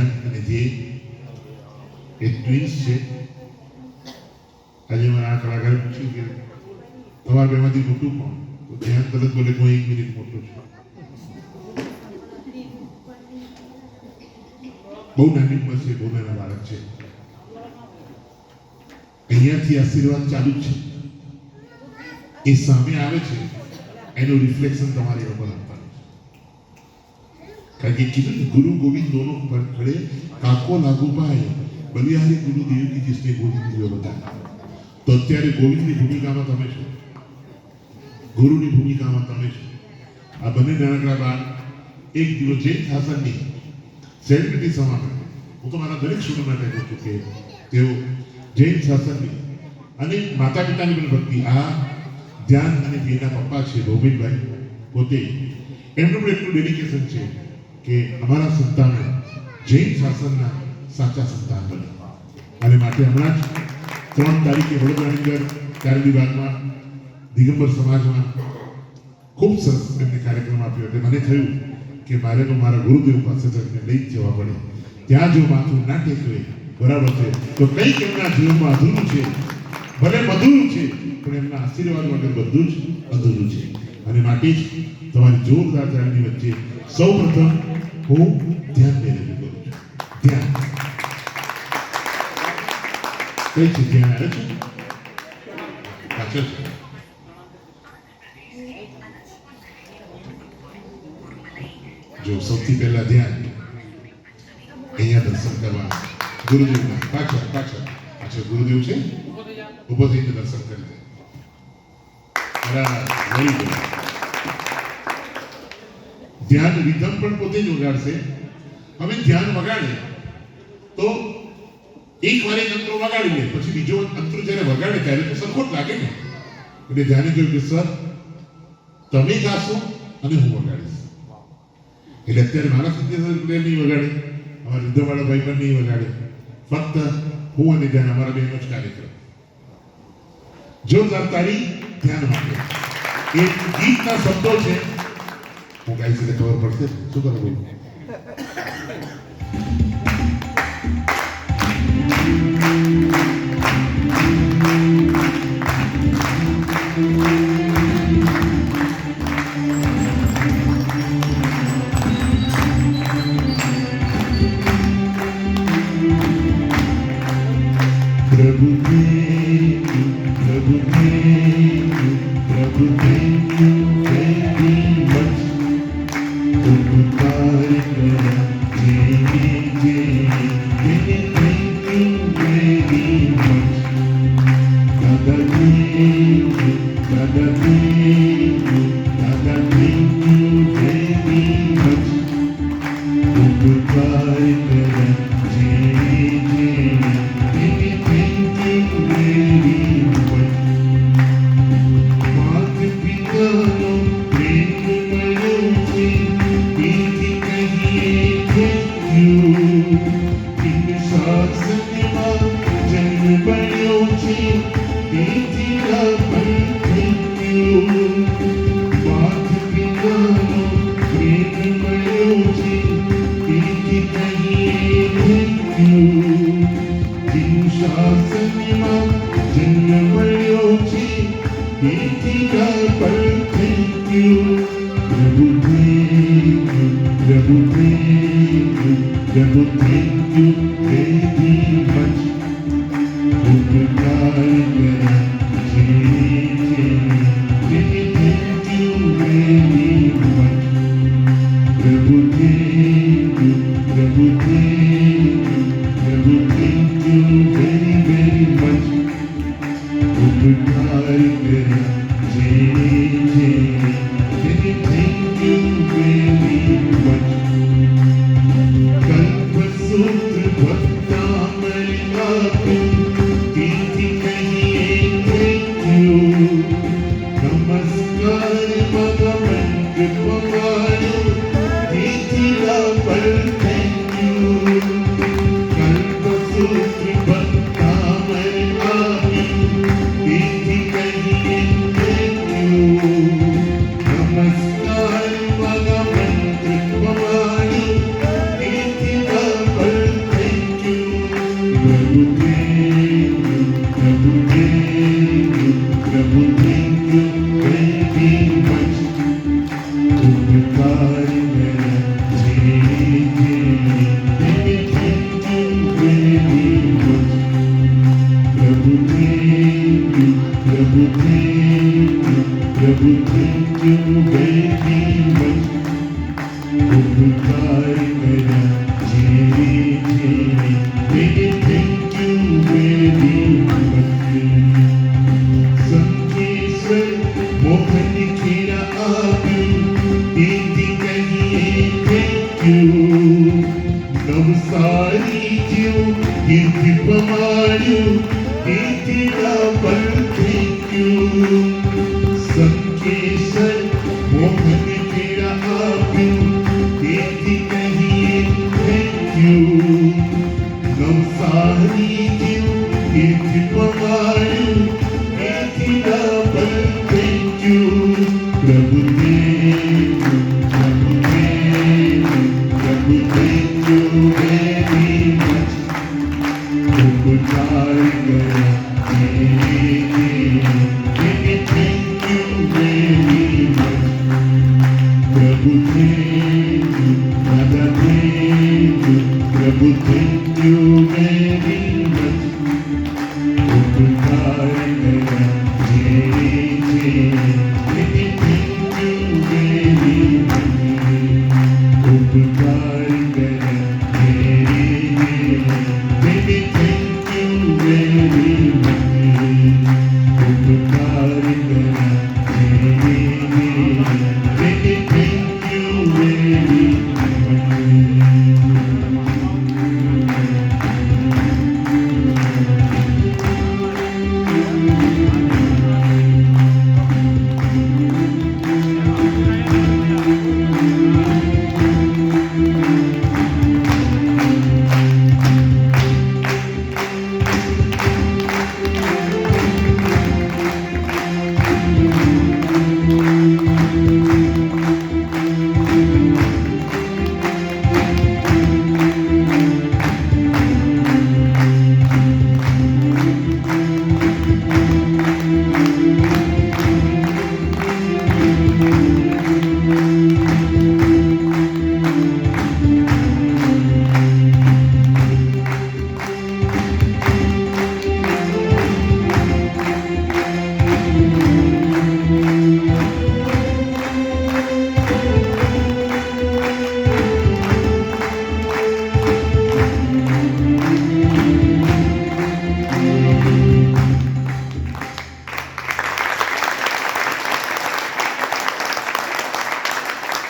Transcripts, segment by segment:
ધ્યાન અને ધ્યેય એ ટ્વિન્સ છે. આજે મારા આ કલાકારે પૂછ્યું કે તમારા બેમાંથી મોટું કોણ? તો ધ્યાન તરત બોલે હું 1 મિનિટ મોટો છું. બહુ નાની ઉંમર છે, બહુ નાના બાળક છે. અહીંયાથી આશીર્વાદ ચાલુ છે, એ સામે આવે છે, એનું રિફ્લેક્શન તમારી ઉપર આપવાનું છે. કારણ કે કીધું ગુરુ ગોવિંદ દોનો પર ખડે કાકો લાગુ પાય બલિહારી ગુરુ દેવ કી जिसने ગોવિંદ દિયો બતાયા. તો અત્યારે ગોવિંદની ભૂમિકામાં તમે છો, ગુરુની ભૂમિકામાં તમે છો. આ બંને નાનકડા બાળ એક દિવસ જૈન શાસનની સેલિબ્રિટી સમાન. હું તો મારા દરેક સ્ટુડન્ટ માટે કહું છું કે તેઓ જૈન શાસનની અને માતા પિતાની પણ ભક્તિ. આ ધ્યાન અને ધ્યેયના પપ્પા છે ભૌમિકભાઈ પોતે, એમનું પણ એટલું ડેડિકેશન છે કે અમારા સંતાનો જૈન શાસનના સાચા સંતાન બને. અને માટે હમણાં જ 3 તારીખે વડોદરાની અંદર કાર્ય વિભાગમાં દિગંબર સમાજમાં ખૂબ સરસ એમને કાર્યક્રમ આપ્યો. એટલે મને થયું કે મારે તો મારા ગુરુદેવ પાસે એમને લઈ જ જવા પડે. ત્યાં જો માથું ના ટેકવે બરાબર છે તો કંઈક એમના જીવનમાં અધૂરું છે, ભલે મધુરું છે પણ એમના આશીર્વાદ વગર બધું જ અધૂરું છે. અને માટે જ તમારી જોરદાર તાળીની વચ્ચે સૌપ્રથમ હું ધ્યાન દઈ રજૂ કરું છું. ધ્યાન કઈ છે? ધ્યાન આવે છે પાછળ છે. જો સૌથી પહેલા ધ્યાન અહીંયા દર્શન કરવા ગુરુદેવના પાછળ પાછળ પાછળ ગુરુદેવ છે, ઉભો થઈને દર્શન કરી દે. ધ્યાન રીધમ પણ પોતે જ વગાડશે. હવે ધ્યાન વગાડે તો એક વાર એક અંતરો વગાડી લે, પછી બીજો અંતરો જ્યારે વગાડે ત્યારે તો સરખો જ લાગે ને. એટલે ધ્યાને કહ્યું કે સર તમે ગાશો અને હું વગાડીશ. એટલે અત્યારે મારા સિદ્ધેશ્વર નહીં વગાડે, અમારા રીધમવાળા ભાઈ પણ નહીં વગાડે, ફક્ત હું અને ધ્યાન અમારા બેનો જ કાર્યક્રમ. જોરદાર તાળી ધ્યાન માટે. એ ગીતના શબ્દો છે, હું ગાઈશ એટલે ખબર પડશે શું કરવું. प्रभु प्रभु प्रभु very much उपकार करा तेरी thank you very much. दादा thank you दादा thank you very much उपकार करा Prabhu thank you very much. उपकार करा thank you very much. Prabhu thank you very very much. उपकार करा thank you very much. सूत्र भक्तामलिका तीर्थी कहिए thank you. नमस्कार भगवंत पवार तीर्थी प्रभु thank you very much. उपकार करा जेरे जेरे मेरे thank you very much. Sankeshwar Mohan Kheda आव्યું દીદી કહીએ thank you. નવસારી જેવું કીર્તિ પમાડ્યું એથી double thank you. Sankeshwar Mohan Kheda આપ્યું એથી કહીએ thank you. નવસારી જેવું કીર્તિ પમાડ્યું એથી ડબલ thank you. પ્રભુદેવ પ્રભુદેવ પ્રભુ thank you very much. ઉપકાર કરા જેરે જેરે thank you very much. પ્રભુ thank you દાદા thank you પ્રભુ thank you very much. ઉપકાર કરા જેરે જેરે thank you very much. ઉપકાર કરા જેરે જેરે thank you very much. ઉપકાર કરા જેરે જેરે thank you very much.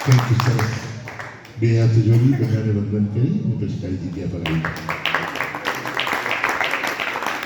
Thank you, sir. બે હાથ જોડી બધાને વંદન કરી પછી તારી જગ્યા પર આવી.